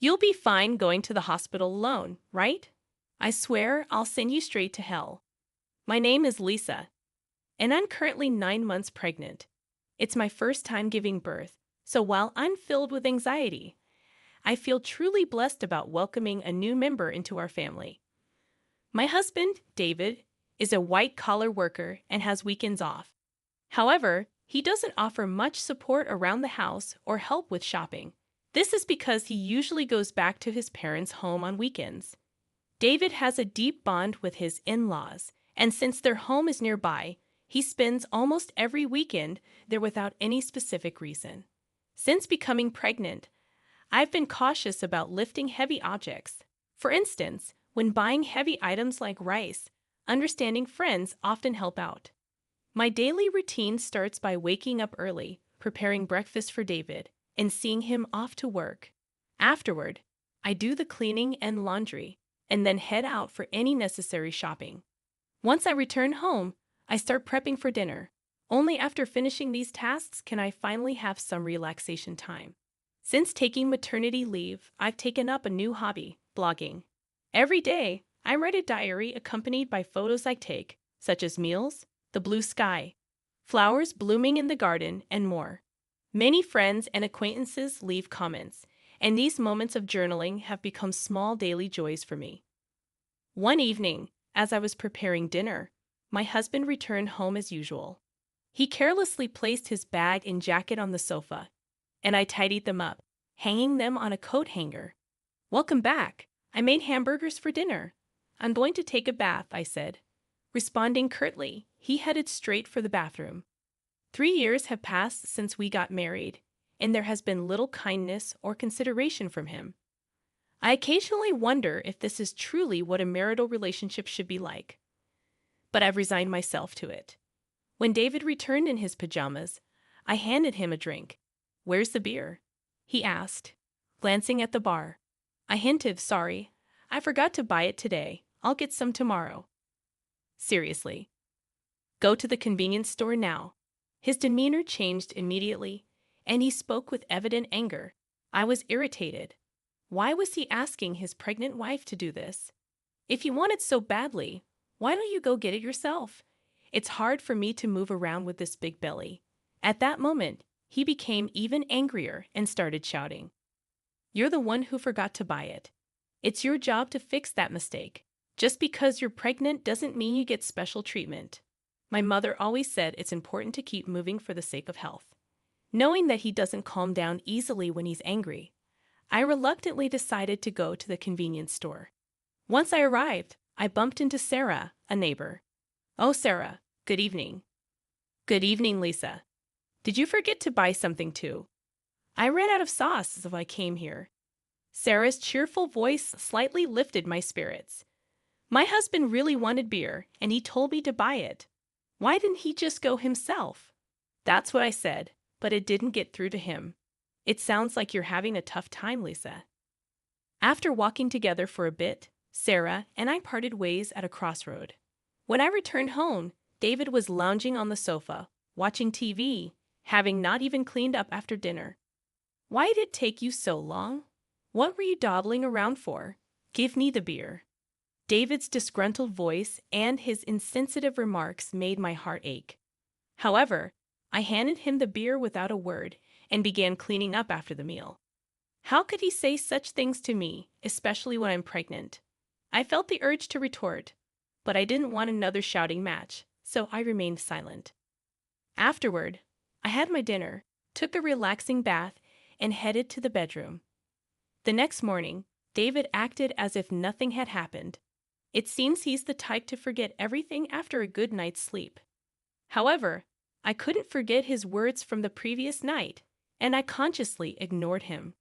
You'll be fine going to the hospital alone, right? I swear I'll send you straight to hell. My name is Lisa, and I'm currently 9 months pregnant. It's my first time giving birth, so while I'm filled with anxiety, I feel truly blessed about welcoming a new member into our family. My husband, David, is a white-collar worker and has weekends off. However, he doesn't offer much support around the house or help with shopping. This is because he usually goes back to his parents' home on weekends. David has a deep bond with his in-laws, and since their home is nearby, he spends almost every weekend there without any specific reason. Since becoming pregnant, I've been cautious about lifting heavy objects. For instance, when buying heavy items like rice, understanding friends often help out. My daily routine starts by waking up early, preparing breakfast for David, and seeing him off to work. Afterward, I do the cleaning and laundry, and then head out for any necessary shopping. Once I return home, I start prepping for dinner. Only after finishing these tasks can I finally have some relaxation time. Since taking maternity leave, I've taken up a new hobby, blogging. Every day, I write a diary accompanied by photos I take, such as meals, the blue sky, flowers blooming in the garden, and more. Many friends and acquaintances leave comments, and these moments of journaling have become small daily joys for me. One evening, as I was preparing dinner, my husband returned home as usual. He carelessly placed his bag and jacket on the sofa, and I tidied them up, hanging them on a coat hanger. "Welcome back. I made hamburgers for dinner. I'm going to take a bath," I said. Responding curtly, he headed straight for the bathroom. 3 years have passed since we got married, and there has been little kindness or consideration from him. I occasionally wonder if this is truly what a marital relationship should be like. But I've resigned myself to it. When David returned in his pajamas, I handed him a drink. "Where's the beer?" he asked, glancing at the bar. I hinted, "Sorry, I forgot to buy it today. I'll get some tomorrow." "Seriously? Go to the convenience store now." His demeanor changed immediately, and he spoke with evident anger. I was irritated. Why was he asking his pregnant wife to do this? If you want it so badly, why don't you go get it yourself? It's hard for me to move around with this big belly. At that moment, he became even angrier and started shouting. "You're the one who forgot to buy it. It's your job to fix that mistake. Just because you're pregnant doesn't mean you get special treatment." My mother always said it's important to keep moving for the sake of health. Knowing that he doesn't calm down easily when he's angry, I reluctantly decided to go to the convenience store. Once I arrived, I bumped into Sarah, a neighbor. "Oh, Sarah, good evening." "Good evening, Lisa. Did you forget to buy something too?" "I ran out of sauce so I came here." Sarah's cheerful voice slightly lifted my spirits. "My husband really wanted beer, and he told me to buy it. Why didn't he just go himself?" That's what I said, but it didn't get through to him. "It sounds like you're having a tough time, Lisa." After walking together for a bit, Sarah and I parted ways at a crossroad. When I returned home, David was lounging on the sofa, watching TV, having not even cleaned up after dinner. "Why did it take you so long? What were you dawdling around for? Give me the beer." David's disgruntled voice and his insensitive remarks made my heart ache. However, I handed him the beer without a word and began cleaning up after the meal. How could he say such things to me, especially when I'm pregnant? I felt the urge to retort, but I didn't want another shouting match, so I remained silent. Afterward, I had my dinner, took a relaxing bath, and headed to the bedroom. The next morning, David acted as if nothing had happened. It seems he's the type to forget everything after a good night's sleep. However, I couldn't forget his words from the previous night, and I consciously ignored him.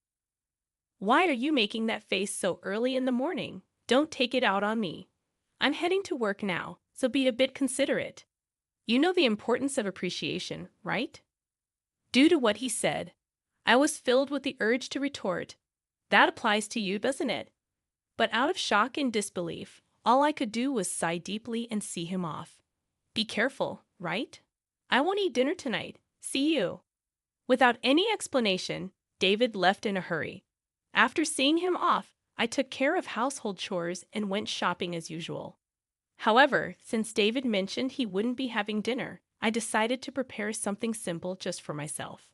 "Why are you making that face so early in the morning? Don't take it out on me. I'm heading to work now, so be a bit considerate. You know the importance of appreciation, right?" Due to what he said, I was filled with the urge to retort, "That applies to you, doesn't it?" But out of shock and disbelief, all I could do was sigh deeply and see him off. "Be careful, right? I won't eat dinner tonight. See you." Without any explanation, David left in a hurry. After seeing him off, I took care of household chores and went shopping as usual. However, since David mentioned he wouldn't be having dinner, I decided to prepare something simple just for myself.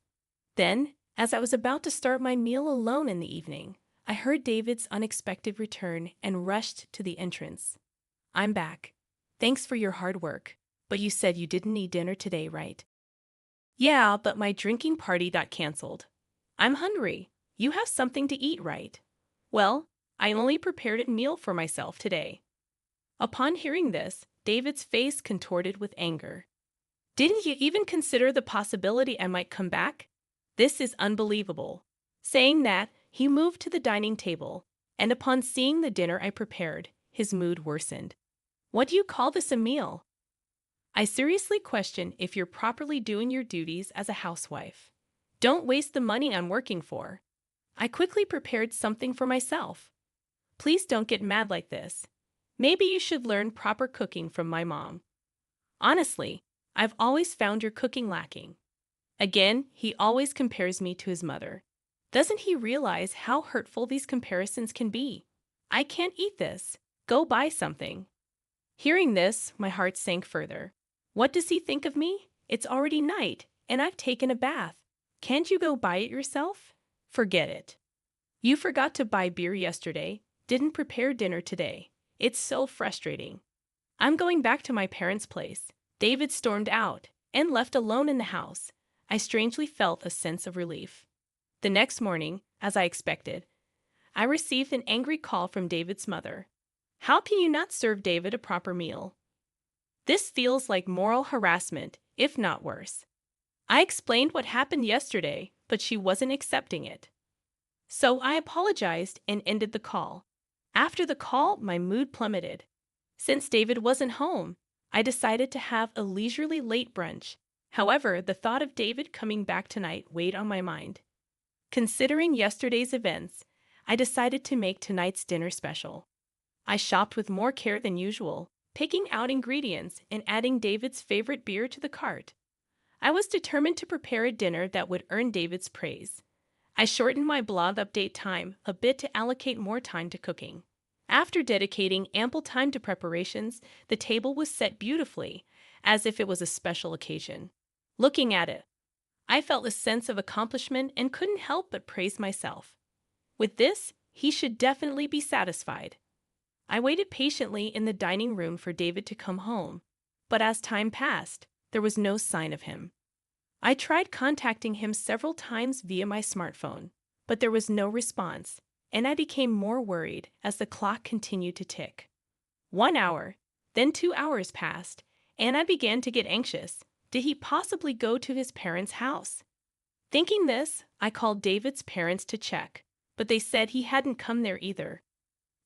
Then, as I was about to start my meal alone in the evening, I heard David's unexpected return and rushed to the entrance. "I'm back. Thanks for your hard work. But you said you didn't need dinner today, right?" "Yeah, but my drinking party got canceled. I'm hungry. You have something to eat, right?" "Well, I only prepared a meal for myself today." Upon hearing this, David's face contorted with anger. "Didn't you even consider the possibility I might come back? This is unbelievable." Saying that, he moved to the dining table, and upon seeing the dinner I prepared, his mood worsened. "What do you call this a meal? I seriously question if you're properly doing your duties as a housewife. Don't waste the money I'm working for." I quickly prepared something for myself. "Please don't get mad like this. Maybe you should learn proper cooking from my mom. Honestly, I've always found your cooking lacking." Again, he always compares me to his mother. Doesn't he realize how hurtful these comparisons can be? "I can't eat this. Go buy something." Hearing this, my heart sank further. What does he think of me? It's already night, and I've taken a bath. Can't you go buy it yourself? Forget it. You forgot to buy beer yesterday, didn't prepare dinner today. It's so frustrating. "I'm going back to my parents' place." David stormed out and left alone in the house. I strangely felt a sense of relief. The next morning, as I expected, I received an angry call from David's mother. "How can you not serve David a proper meal? This feels like moral harassment, if not worse." I explained what happened yesterday, but she wasn't accepting it. So I apologized and ended the call. After the call, my mood plummeted. Since David wasn't home, I decided to have a leisurely late brunch. However, the thought of David coming back tonight weighed on my mind. Considering yesterday's events, I decided to make tonight's dinner special. I shopped with more care than usual, picking out ingredients and adding David's favorite beer to the cart. I was determined to prepare a dinner that would earn David's praise. I shortened my blog update time a bit to allocate more time to cooking. After dedicating ample time to preparations, the table was set beautifully, as if it was a special occasion. Looking at it, I felt a sense of accomplishment and couldn't help but praise myself. With this, he should definitely be satisfied. I waited patiently in the dining room for David to come home, but as time passed, there was no sign of him. I tried contacting him several times via my smartphone, but there was no response, and I became more worried as the clock continued to tick. 1 hour, then 2 hours passed, and I began to get anxious. Did he possibly go to his parents' house? Thinking this, I called David's parents to check, but they said he hadn't come there either.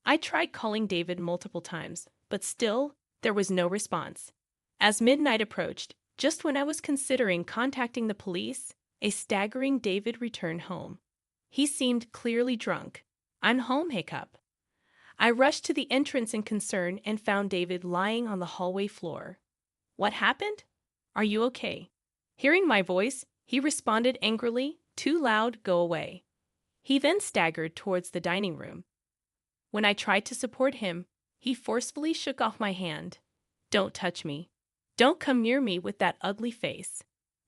I tried calling David multiple times, but still, there was no response. As midnight approached, just when I was considering contacting the police, a staggering David returned home. He seemed clearly drunk. "I'm home, hiccup." I rushed to the entrance in concern and found David lying on the hallway floor. "What happened? Are you okay?" Hearing my voice, he responded angrily, "Too loud, go away." He then staggered towards the dining room. When I tried to support him, he forcefully shook off my hand. "Don't touch me. Don't come near me with that ugly face.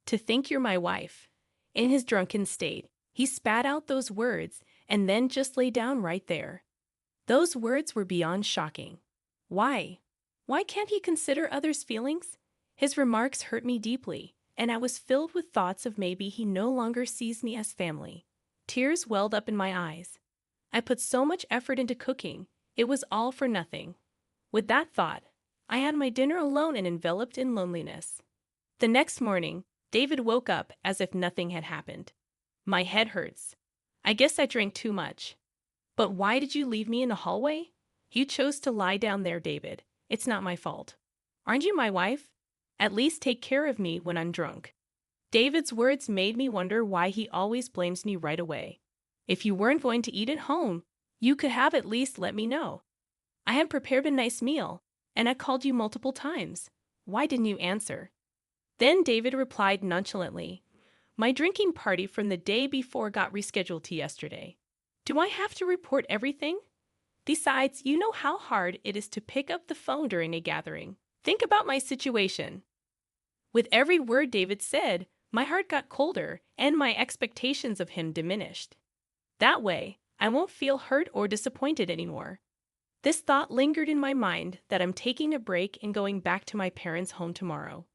To think you're my wife." In his drunken state, he spat out those words and then just lay down right there. Those words were beyond shocking. Why? Why can't he consider others' feelings? His remarks hurt me deeply, and I was filled with thoughts of maybe he no longer sees me as family. Tears welled up in my eyes. I put so much effort into cooking, it was all for nothing. With that thought, I had my dinner alone and enveloped in loneliness. The next morning, David woke up as if nothing had happened. "My head hurts. I guess I drank too much." "But why did you leave me in the hallway?" "You chose to lie down there, David. It's not my fault." "Aren't you my wife? At least take care of me when I'm drunk." David's words made me wonder why he always blames me right away. If you weren't going to eat at home, you could have at least let me know. I had prepared a nice meal, and I called you multiple times. Why didn't you answer? Then David replied nonchalantly, "My drinking party from the day before got rescheduled to yesterday." Do I have to report everything? Besides, you know how hard it is to pick up the phone during a gathering. Think about my situation. With every word David said, my heart got colder and my expectations of him diminished. That way, I won't feel hurt or disappointed anymore. This thought lingered in my mind that I'm taking a break and going back to my parents' home tomorrow.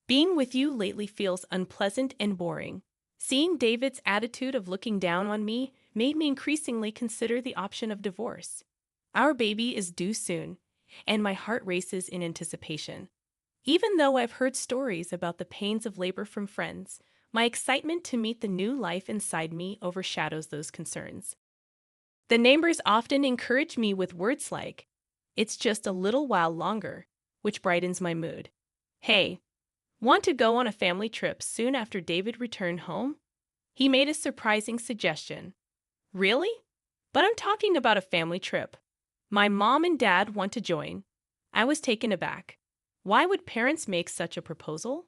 Being with you lately feels unpleasant and boring. Seeing David's attitude of looking down on me made me increasingly consider the option of divorce. Our baby is due soon, and my heart races in anticipation. Even though I've heard stories about the pains of labor from friends, my excitement to meet the new life inside me overshadows those concerns. The neighbors often encourage me with words like, "It's just a little while longer," which brightens my mood. "Hey, want to go on a family trip soon after David returned home?" He made a surprising suggestion. "Really? But I'm talking about a family trip. My mom and dad want to join." I was taken aback. Why would parents make such a proposal?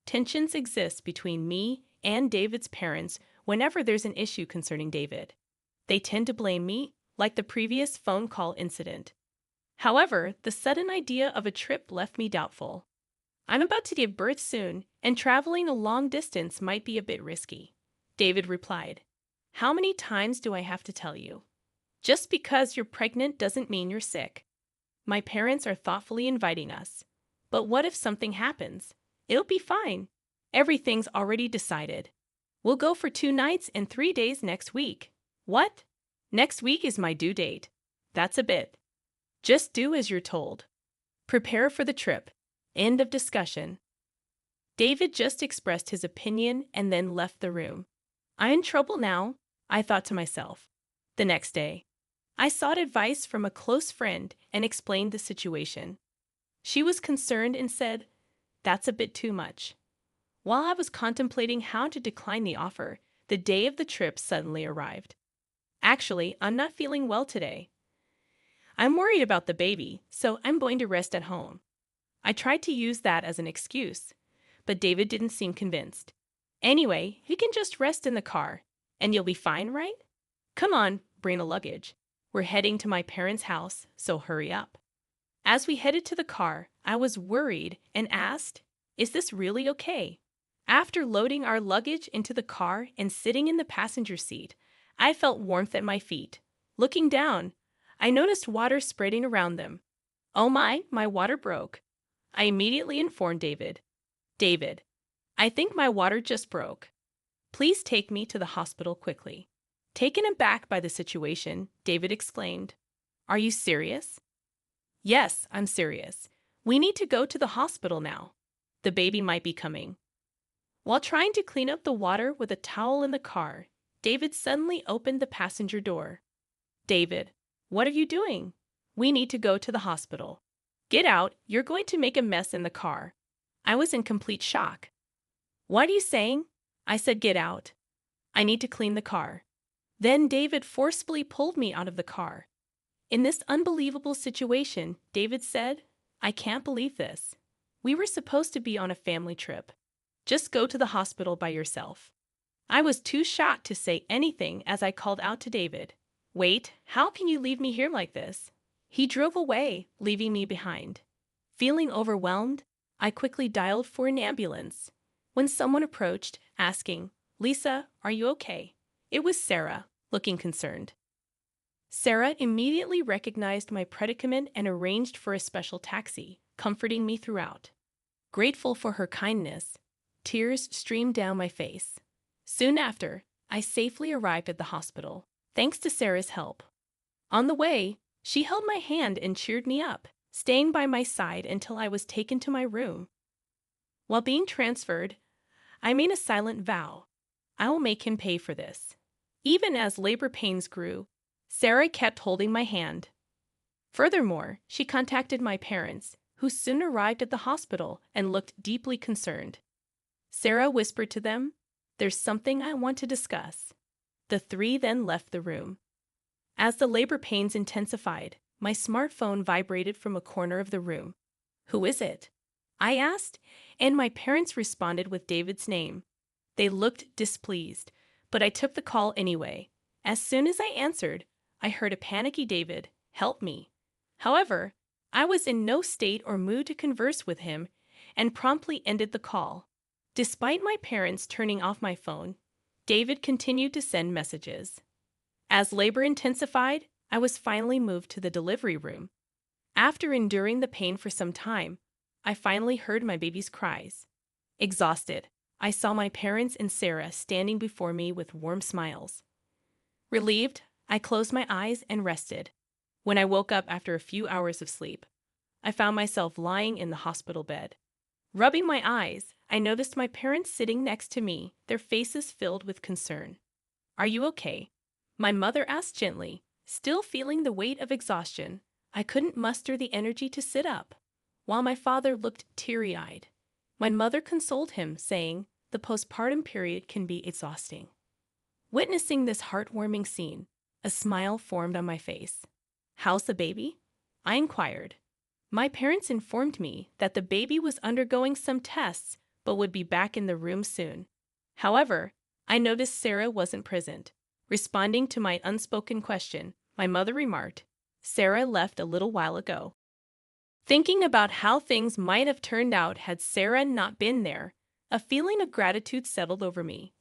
Tensions exist between me and David's parents whenever there's an issue concerning David. They tend to blame me, like the previous phone call incident. However, the sudden idea of a trip left me doubtful. I'm about to give birth soon, and traveling a long distance might be a bit risky. David replied, "How many times do I have to tell you? Just because you're pregnant doesn't mean you're sick. My parents are thoughtfully inviting us. But what if something happens? It'll be fine. Everything's already decided. We'll go for 2 nights and 3 days next week." "What? Next week is my due date. That's a bit. Just do as you're told. Prepare for the trip." End of discussion. David just expressed his opinion and then left the room. I'm in trouble now, I thought to myself. The next day, I sought advice from a close friend and explained the situation. She was concerned and said, "That's a bit too much." While I was contemplating how to decline the offer, the day of the trip suddenly arrived. "Actually, I'm not feeling well today. I'm worried about the baby, so I'm going to rest at home." I tried to use that as an excuse, but David didn't seem convinced. "Anyway, you can just rest in the car, and you'll be fine, right? Come on, bring a luggage. We're heading to my parents' house, so hurry up." As we headed to the car, I was worried and asked, "Is this really okay?" After loading our luggage into the car and sitting in the passenger seat, I felt warmth at my feet. Looking down, I noticed water spreading around them. "Oh my water broke." I immediately informed David. "David, I think my water just broke. Please take me to the hospital quickly." Taken aback by the situation, David exclaimed, "Are you serious?" "Yes, I'm serious. We need to go to the hospital now. The baby might be coming." While trying to clean up the water with a towel in the car, David suddenly opened the passenger door. "David, what are you doing? We need to go to the hospital. Get out, you're going to make a mess in the car." I was in complete shock. "What are you saying?" I said, "Get out. I need to clean the car." Then David forcefully pulled me out of the car. In this unbelievable situation, David said, "I can't believe this. We were supposed to be on a family trip. Just go to the hospital by yourself." I was too shocked to say anything as I called out to David, "Wait, how can you leave me here like this?" He drove away, leaving me behind. Feeling overwhelmed, I quickly dialed for an ambulance. When someone approached, asking, "Lisa, are you okay?" It was Sarah, looking concerned. Sarah immediately recognized my predicament and arranged for a special taxi, comforting me throughout. Grateful for her kindness, tears streamed down my face. Soon after, I safely arrived at the hospital, thanks to Sarah's help. On the way, she held my hand and cheered me up, staying by my side until I was taken to my room. While being transferred, I made a silent vow. I will make him pay for this. Even as labor pains grew, Sarah kept holding my hand. Furthermore, she contacted my parents, who soon arrived at the hospital and looked deeply concerned. Sarah whispered to them, "There's something I want to discuss." The three then left the room. As the labor pains intensified, my smartphone vibrated from a corner of the room. "Who is it?" I asked, and my parents responded with David's name. They looked displeased, but I took the call anyway. As soon as I answered, I heard a panicky David, "Help me." However, I was in no state or mood to converse with him and promptly ended the call. Despite my parents turning off my phone, David continued to send messages. As labor intensified, I was finally moved to the delivery room. After enduring the pain for some time, I finally heard my baby's cries. Exhausted, I saw my parents and Sarah standing before me with warm smiles. Relieved, I closed my eyes and rested. When I woke up after a few hours of sleep, I found myself lying in the hospital bed. Rubbing my eyes, I noticed my parents sitting next to me, their faces filled with concern. "Are you okay?" My mother asked gently, still feeling the weight of exhaustion. I couldn't muster the energy to sit up, while my father looked teary-eyed. My mother consoled him, saying, "The postpartum period can be exhausting." Witnessing this heartwarming scene, a smile formed on my face. "How's the baby?" I inquired. My parents informed me that the baby was undergoing some tests but would be back in the room soon. However, I noticed Sarah wasn't present. Responding to my unspoken question, my mother remarked, "Sarah left a little while ago." Thinking about how things might have turned out had Sarah not been there, a feeling of gratitude settled over me.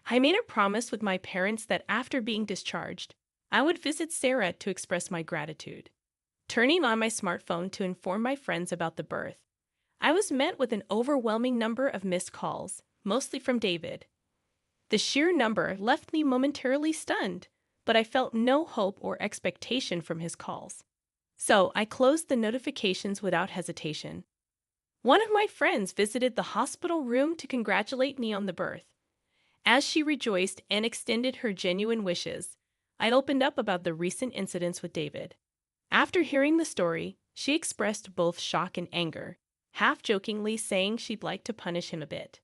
I made a promise with my parents that after being discharged, I would visit Sarah to express my gratitude. Turning on my smartphone to inform my friends about the birth, I was met with an overwhelming number of missed calls, mostly from David. The sheer number left me momentarily stunned, but I felt no hope or expectation from his calls. So I closed the notifications without hesitation. One of my friends visited the hospital room to congratulate me on the birth. As she rejoiced and extended her genuine wishes, I opened up about the recent incidents with David. After hearing the story, she expressed both shock and anger, half-jokingly saying she'd like to punish him a bit.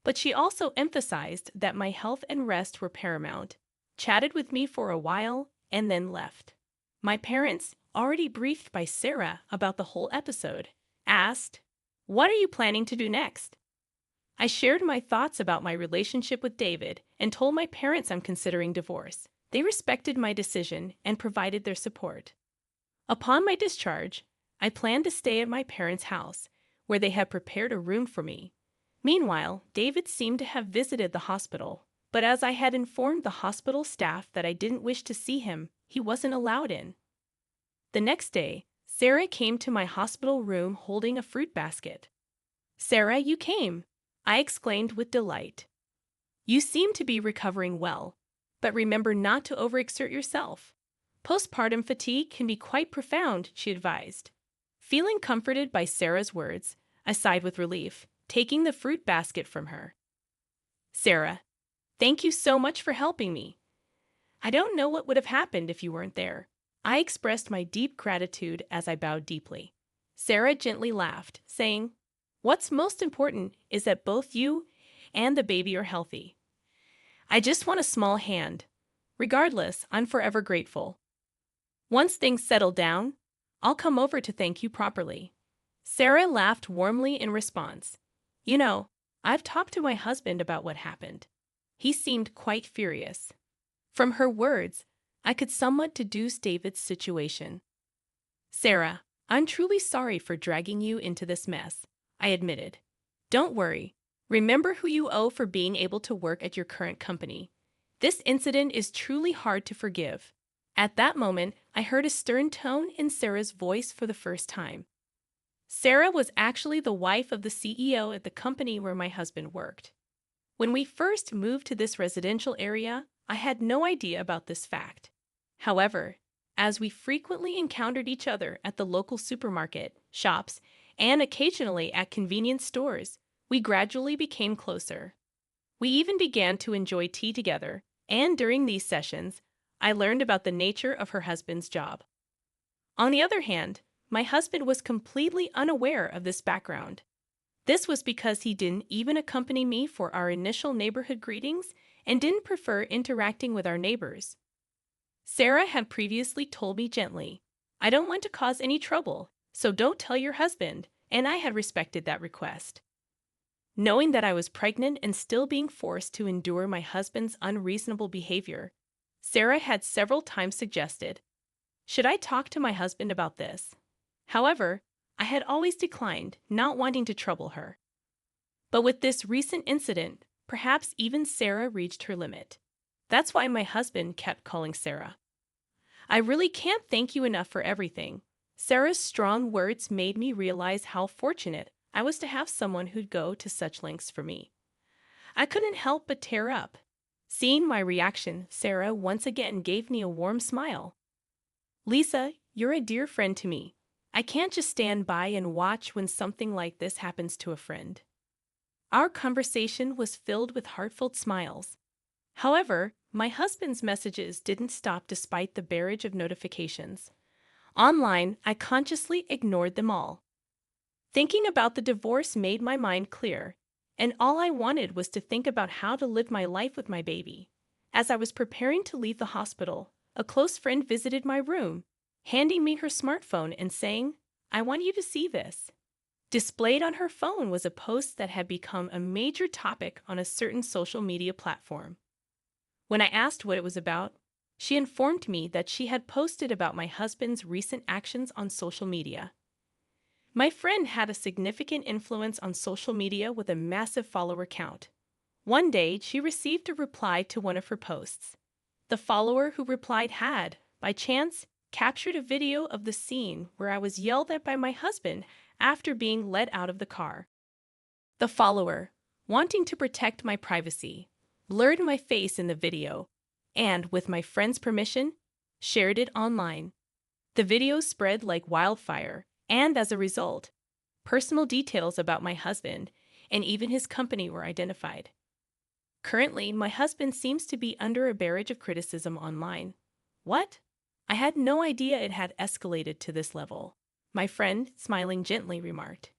But she also emphasized that my health and rest were paramount, chatted with me for a while, and then left. My parents, already briefed by Sarah about the whole episode, asked, "What are you planning to do next?" I shared my thoughts about my relationship with David and told my parents I'm considering divorce. They respected my decision and provided their support. Upon my discharge, I planned to stay at my parents' house, where they had prepared a room for me. Meanwhile, David seemed to have visited the hospital, but as I had informed the hospital staff that I didn't wish to see him, he wasn't allowed in. The next day, Sarah came to my hospital room holding a fruit basket. "Sarah, you came!" I exclaimed with delight. "You seem to be recovering well, but remember not to overexert yourself. Postpartum fatigue can be quite profound," she advised. Feeling comforted by Sarah's words, I sighed with relief, taking the fruit basket from her. "Sarah, thank you so much for helping me. I don't know what would have happened if you weren't there." I expressed my deep gratitude as I bowed deeply. Sarah gently laughed, saying, "What's most important is that both you and the baby are healthy. I just want a small hand. Regardless, I'm forever grateful. Once things settle down, I'll come over to thank you properly." Sarah laughed warmly in response. "You know, I've talked to my husband about what happened. He seemed quite furious." From her words, I could somewhat deduce David's situation. "Sarah, I'm truly sorry for dragging you into this mess," I admitted. "Don't worry. Remember who you owe for being able to work at your current company. This incident is truly hard to forgive." At that moment, I heard a stern tone in Sarah's voice for the first time. Sarah was actually the wife of the CEO at the company where my husband worked. When we first moved to this residential area, I had no idea about this fact. However, as we frequently encountered each other at the local supermarket, shops, and occasionally at convenience stores, we gradually became closer. We even began to enjoy tea together, and during these sessions, I learned about the nature of her husband's job. On the other hand, my husband was completely unaware of this background. This was because he didn't even accompany me for our initial neighborhood greetings and didn't prefer interacting with our neighbors. Sarah had previously told me gently, "I don't want to cause any trouble, so don't tell your husband," and I had respected that request. Knowing that I was pregnant and still being forced to endure my husband's unreasonable behavior, Sarah had several times suggested, "Should I talk to my husband about this?" However, I had always declined, not wanting to trouble her. But with this recent incident, perhaps even Sarah reached her limit. That's why my husband kept calling Sarah. "I really can't thank you enough for everything." Sarah's strong words made me realize how fortunate I was to have someone who'd go to such lengths for me. I couldn't help but tear up. Seeing my reaction, Sarah once again gave me a warm smile. "Lisa, you're a dear friend to me. I can't just stand by and watch when something like this happens to a friend." Our conversation was filled with heartfelt smiles. However, my husband's messages didn't stop despite the barrage of notifications. Online, I consciously ignored them all. Thinking about the divorce made my mind clear, and all I wanted was to think about how to live my life with my baby. As I was preparing to leave the hospital, a close friend visited my room, handing me her smartphone and saying, "I want you to see this." Displayed on her phone was a post that had become a major topic on a certain social media platform. When I asked what it was about, she informed me that she had posted about my husband's recent actions on social media. My friend had a significant influence on social media with a massive follower count. One day, she received a reply to one of her posts. The follower who replied had, by chance, captured a video of the scene where I was yelled at by my husband after being led out of the car. The follower, wanting to protect my privacy, blurred my face in the video and, with my friend's permission, shared it online. The video spread like wildfire, and as a result, personal details about my husband and even his company were identified. Currently, my husband seems to be under a barrage of criticism online. What? I had no idea it had escalated to this level. My friend, smiling gently, remarked,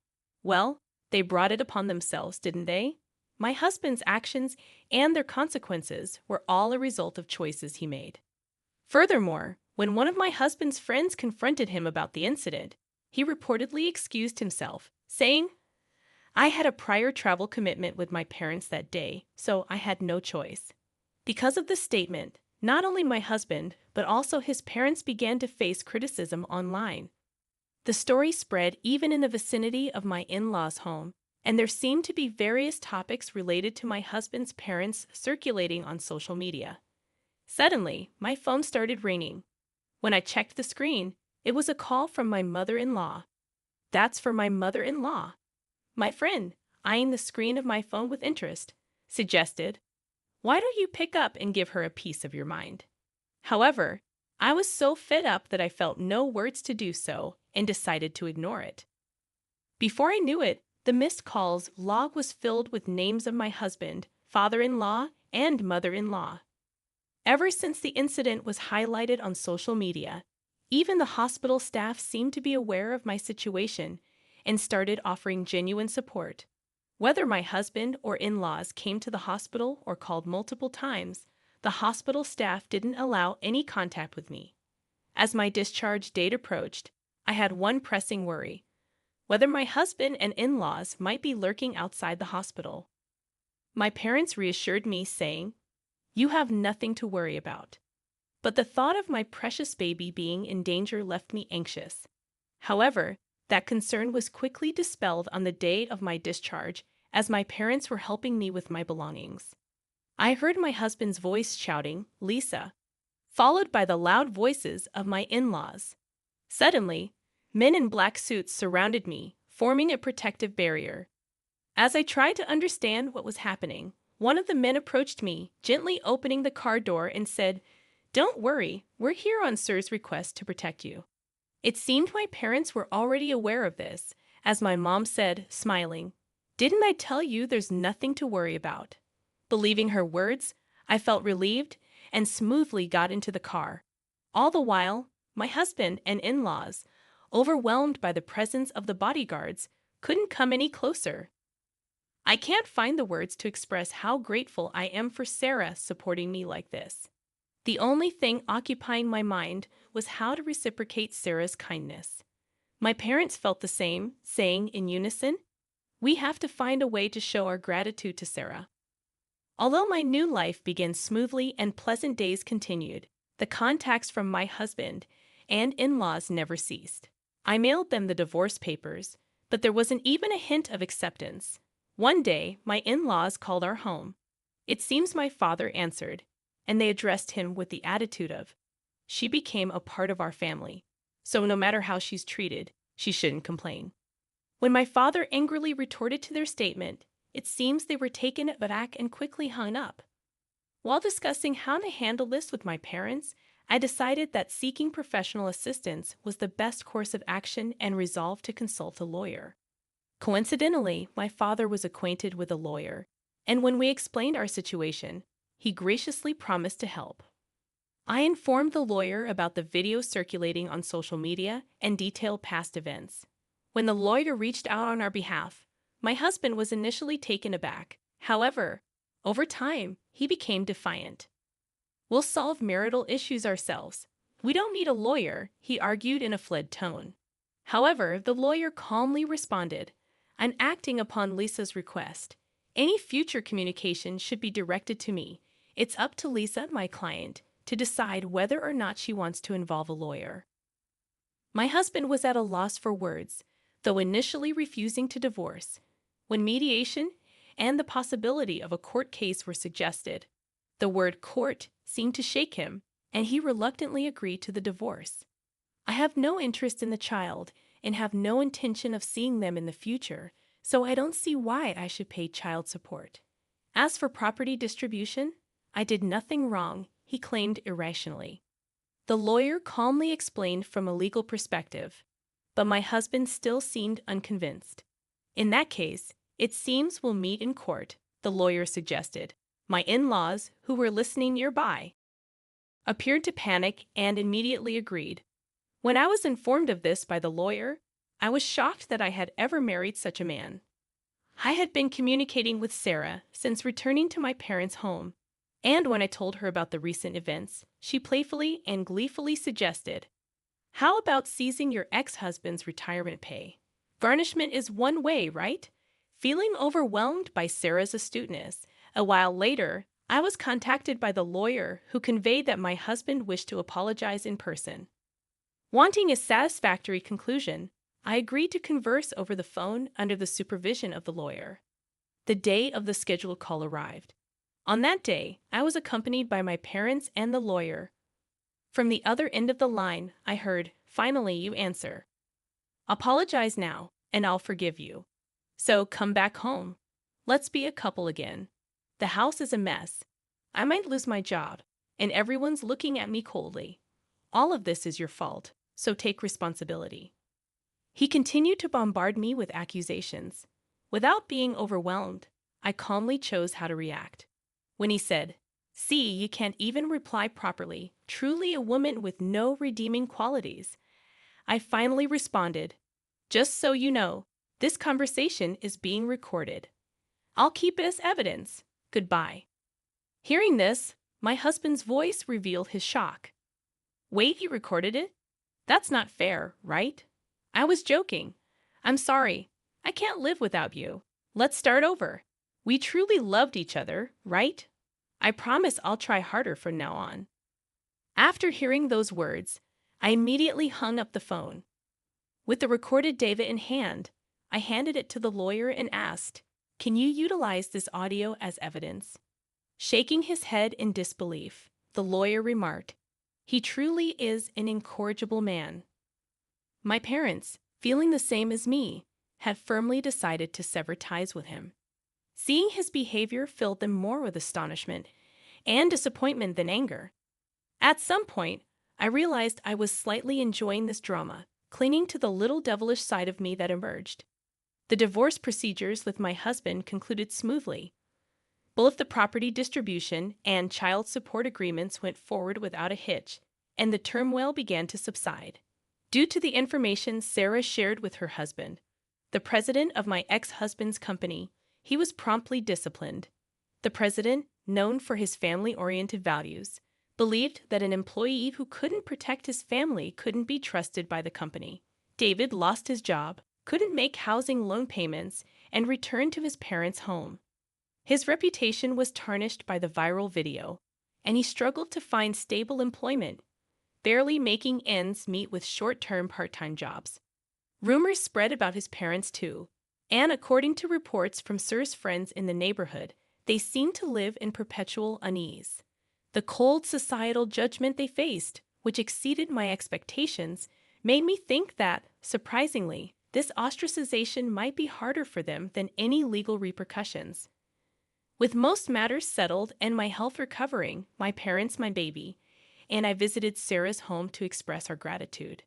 "Well, they brought it upon themselves, didn't they?" My husband's actions and their consequences were all a result of choices he made. Furthermore, when one of my husband's friends confronted him about the incident, he reportedly excused himself, saying, "I had a prior travel commitment with my parents that day, so I had no choice." Because of this statement, not only my husband, but also his parents began to face criticism online. The story spread even in the vicinity of my in-laws' home, and there seemed to be various topics related to my husband's parents circulating on social media. Suddenly, my phone started ringing. When I checked the screen, it was a call from my mother-in-law. "That's for my mother-in-law." My friend, eyeing the screen of my phone with interest, suggested, "Why don't you pick up and give her a piece of your mind?" However, I was so fed up that I felt no words to do so and decided to ignore it. Before I knew it, the missed calls log was filled with names of my husband, father-in-law, and mother-in-law. Ever since the incident was highlighted on social media, even the hospital staff seemed to be aware of my situation and started offering genuine support. Whether my husband or in-laws came to the hospital or called multiple times, the hospital staff didn't allow any contact with me. As my discharge date approached, I had one pressing worry: whether my husband and in-laws might be lurking outside the hospital. My parents reassured me, saying, "You have nothing to worry about." But the thought of my precious baby being in danger left me anxious. However, that concern was quickly dispelled on the day of my discharge as my parents were helping me with my belongings. I heard my husband's voice shouting, "Lisa," followed by the loud voices of my in-laws. Suddenly, men in black suits surrounded me, forming a protective barrier. As I tried to understand what was happening, one of the men approached me, gently opening the car door and said, "Don't worry, we're here on Sir's request to protect you." It seemed my parents were already aware of this, as my mom said, smiling, "Didn't I tell you there's nothing to worry about?" Believing her words, I felt relieved and smoothly got into the car. All the while, my husband and in-laws, overwhelmed by the presence of the bodyguards, couldn't come any closer. I can't find the words to express how grateful I am for Sarah supporting me like this. The only thing occupying my mind was how to reciprocate Sarah's kindness. My parents felt the same, saying in unison, "We have to find a way to show our gratitude to Sarah." Although my new life began smoothly and pleasant days continued, the contacts from my husband and in-laws never ceased. I mailed them the divorce papers, but there wasn't even a hint of acceptance. One day, my in-laws called our home. It seems my father answered, and they addressed him with the attitude of, "She became a part of our family, so no matter how she's treated, she shouldn't complain." When my father angrily retorted to their statement, it seems they were taken aback and quickly hung up. While discussing how to handle this with my parents, I decided that seeking professional assistance was the best course of action and resolved to consult a lawyer. Coincidentally, my father was acquainted with a lawyer, and when we explained our situation, he graciously promised to help. I informed the lawyer about the video circulating on social media and detailed past events. When the lawyer reached out on our behalf, my husband was initially taken aback. However, over time, he became defiant. "We'll solve marital issues ourselves. We don't need a lawyer," he argued in a fled tone. However, the lawyer calmly responded, "I'm acting upon Lisa's request. Any future communication should be directed to me. It's up to Lisa, my client, to decide whether or not she wants to involve a lawyer." My husband was at a loss for words, though initially refusing to divorce. When mediation and the possibility of a court case were suggested, the word court seemed to shake him, and he reluctantly agreed to the divorce. I have no interest in the child and have no intention of seeing them in the future, so I don't see why I should pay child support. As for property distribution, I did nothing wrong, he claimed irrationally. The lawyer calmly explained from a legal perspective, but my husband still seemed unconvinced. "In that case, it seems we'll meet in court," the lawyer suggested. My in-laws, who were listening nearby, appeared to panic and immediately agreed. When I was informed of this by the lawyer, I was shocked that I had ever married such a man. I had been communicating with Sarah since returning to my parents' home, and when I told her about the recent events, she playfully and gleefully suggested, "How about seizing your ex-husband's retirement pay? Garnishment is one way, right?" Feeling overwhelmed by Sarah's astuteness, a while later, I was contacted by the lawyer who conveyed that my husband wished to apologize in person. Wanting a satisfactory conclusion, I agreed to converse over the phone under the supervision of the lawyer. The day of the scheduled call arrived. On that day, I was accompanied by my parents and the lawyer. From the other end of the line, I heard, "Finally, you answer. Apologize now, and I'll forgive you. So come back home. Let's be a couple again. The house is a mess. I might lose my job, and everyone's looking at me coldly. All of this is your fault, so take responsibility." He continued to bombard me with accusations. Without being overwhelmed, I calmly chose how to react. When he said, "See, you can't even reply properly, truly a woman with no redeeming qualities," I finally responded, "Just so you know, this conversation is being recorded. I'll keep it as evidence. Goodbye." Hearing this, my husband's voice revealed his shock. "Wait, you recorded it? That's not fair, right?" I was joking. "I'm sorry. I can't live without you. Let's start over. We truly loved each other, right? I promise I'll try harder from now on." After hearing those words, I immediately hung up the phone. With the recorded data in hand, I handed it to the lawyer and asked, "Can you utilize this audio as evidence?" Shaking his head in disbelief, the lawyer remarked, "He truly is an incorrigible man." My parents, feeling the same as me, had firmly decided to sever ties with him. Seeing his behavior filled them more with astonishment and disappointment than anger. At some point, I realized I was slightly enjoying this drama, clinging to the little devilish side of me that emerged. The divorce procedures with my husband concluded smoothly. Both the property distribution and child support agreements went forward without a hitch, and the turmoil began to subside. Due to the information Sarah shared with her husband, the president of my ex-husband's company, he was promptly disciplined. The president, known for his family-oriented values, believed that an employee who couldn't protect his family couldn't be trusted by the company. David lost his job, couldn't make housing loan payments, and returned to his parents' home. His reputation was tarnished by the viral video, and he struggled to find stable employment, barely making ends meet with short-term part-time jobs. Rumors spread about his parents too, and according to reports from Sir's friends in the neighborhood, they seemed to live in perpetual unease. The cold societal judgment they faced, which exceeded my expectations, made me think that, surprisingly, this ostracization might be harder for them than any legal repercussions. With most matters settled and my health recovering, my parents, my baby, and I visited Sarah's home to express our gratitude.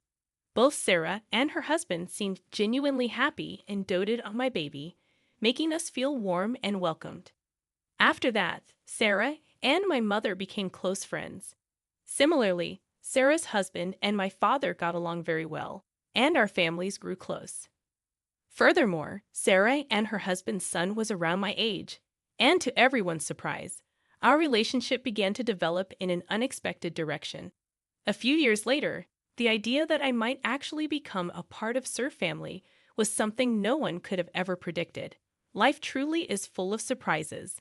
Both Sarah and her husband seemed genuinely happy and doted on my baby, making us feel warm and welcomed. After that, Sarah and my mother became close friends. Similarly, Sarah's husband and my father got along very well, and our families grew close. Furthermore, Sarah and her husband's son was around my age, and to everyone's surprise, our relationship began to develop in an unexpected direction. A few years later, the idea that I might actually become a part of Sir family was something no one could have ever predicted. Life truly is full of surprises.